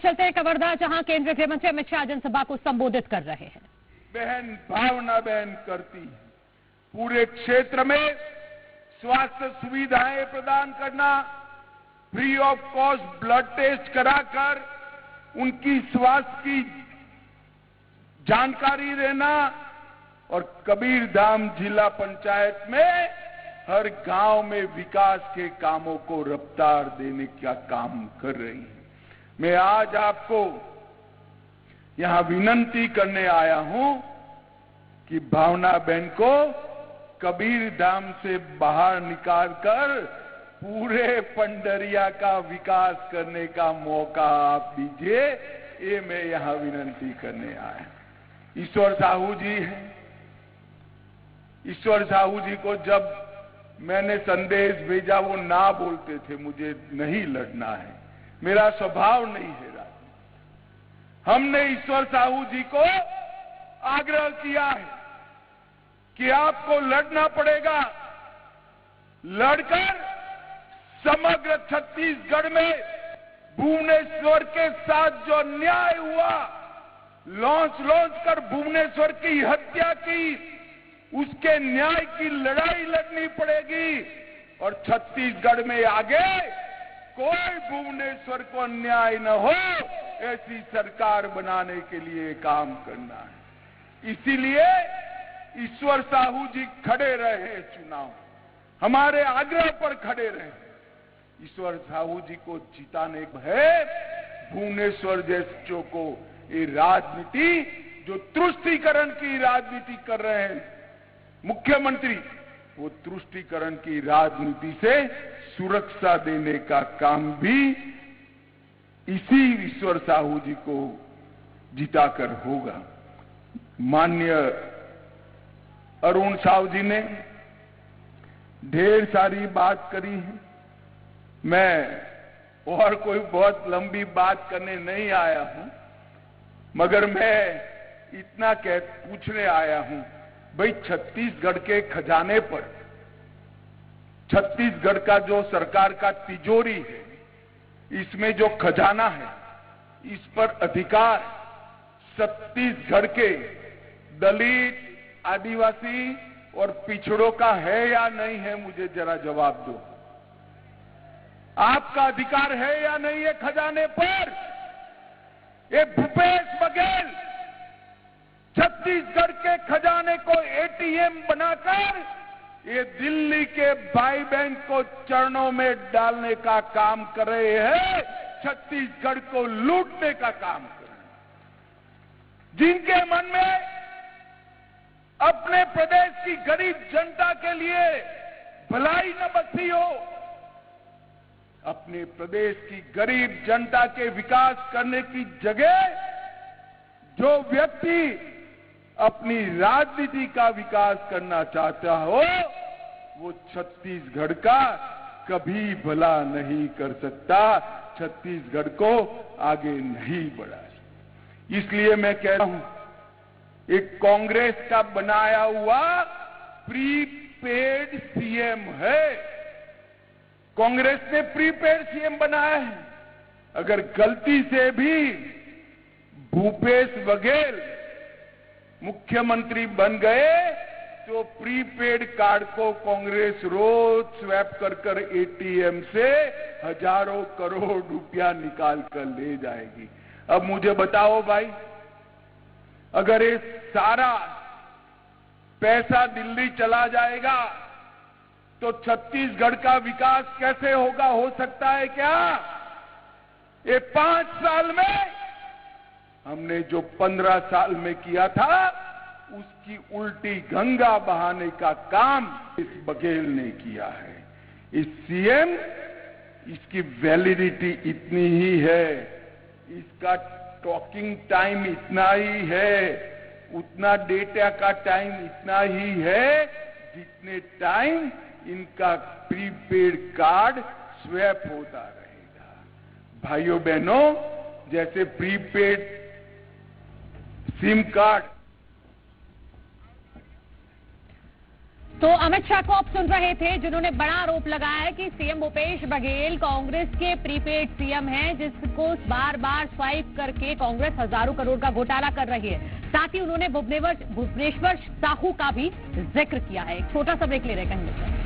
चलते हैं कवर्धा, जहां केंद्रीय गृह मंत्री अमित शाह जनसभा को संबोधित कर रहे हैं। बहन भावना बहन करती है, पूरे क्षेत्र में स्वास्थ्य सुविधाएं प्रदान करना, free of cost blood test कराकर उनकी स्वास्थ्य की जानकारी देना और कबीरधाम जिला पंचायत में हर गांव में विकास के कामों को रफ्तार देने का काम कर रही है। मैं आज आपको यहां विनंती करने आया हूं कि भावना बहन को कबीरधाम से बाहर निकालकर पूरे पंडरिया का विकास करने का मौका आप दीजिए, ये मैं यहां विनंती करने आया। ईश्वर साहू जी हैं। ईश्वर साहू जी को जब मैंने संदेश भेजा वो ना बोलते थे मुझे नहीं लड़ना है, मेरा स्वभाव नहीं है राजनीति। हमने ईश्वर साहू जी को आग्रह किया है कि आपको लड़ना पड़ेगा, लड़कर समग्र छत्तीसगढ़ में भुवनेश्वर के साथ जो अन्याय हुआ, लॉन्च कर भुवनेश्वर की हत्या की, उसके न्याय की लड़ाई लड़नी पड़ेगी और छत्तीसगढ़ में आगे कोई भुवनेश्वर को अन्याय न हो ऐसी सरकार बनाने के लिए काम करना है। इसीलिए ईश्वर साहू जी खड़े रहे, चुनाव हमारे आग्रह पर खड़े रहे। ईश्वर साहू जी को जिताने है भुवनेश्वर जैसों को ये राजनीति जो तुष्टीकरण की राजनीति कर रहे हैं मुख्यमंत्री, वो तुष्टीकरण की राजनीति से सुरक्षा देने का काम भी इसी ईश्वर साहू जी को जिताकर होगा। माननीय अरुण साहू जी ने ढेर सारी बात करी है, मैं और कोई बहुत लंबी बात करने नहीं आया हूं, मगर मैं इतना पूछने आया हूं, भाई छत्तीसगढ़ के खजाने पर, छत्तीसगढ़ का जो सरकार का तिजोरी है, इसमें जो खजाना है, इस पर अधिकार छत्तीसगढ़ के दलित, आदिवासी और पिछड़ों का है या नहीं है? मुझे जरा जवाब दो। आपका अधिकार है या नहीं है खजाने पर? ये भूपेश बघेल छत्तीसगढ़ के खजाने को एटीएम बनाकर ये दिल्ली के भाई बहन को चरणों में डालने का काम कर रहे हैं, छत्तीसगढ़ को लूटने का काम कर रहे हैं। जिनके मन में अपने प्रदेश की गरीब जनता के लिए भलाई न बसी हो, अपने प्रदेश की गरीब जनता के विकास करने की जगह जो व्यक्ति अपनी राजनीति का विकास करना चाहता हो, वो छत्तीसगढ़ का कभी भला नहीं कर सकता, छत्तीसगढ़ को आगे नहीं बढ़ाए। इसलिए मैं कह रहा हूं, एक कांग्रेस का बनाया हुआ प्रीपेड सीएम है। कांग्रेस ने प्रीपेड सीएम बनाया है। अगर गलती से भी भूपेश बघेल मुख्यमंत्री बन गए तो प्रीपेड कार्ड को कांग्रेस रोज स्वैप कर एटीएम से हजारों करोड़ रुपया निकाल कर ले जाएगी। अब मुझे बताओ भाई, अगर ये सारा पैसा दिल्ली चला जाएगा तो छत्तीसगढ़ का विकास कैसे होगा? हो सकता है क्या? ये 5 साल में हमने जो 15 साल में किया था उसकी उल्टी गंगा बहाने का काम इस बघेल ने किया है। इस सीएम, इसकी वैलिडिटी इतनी ही है, इसका टॉकिंग टाइम इतना ही है, उतना डेटा का टाइम इतना ही है जितने टाइम इनका प्रीपेड कार्ड स्वैप होता रहेगा। भाइयों बहनों, जैसे प्रीपेड सिम कार्ड तो अमित शाह को आप सुन रहे थे, जिन्होंने बड़ा आरोप लगाया है कि सीएम भूपेश बघेल कांग्रेस के प्रीपेड सीएम हैं, जिसको बार बार स्वाइप करके कांग्रेस हजारों करोड़ का घोटाला कर रही है। साथ ही उन्होंने भुवनेश्वर साहू का भी जिक्र किया है। एक छोटा सा ब्रेक ले रहे हैं, कहीं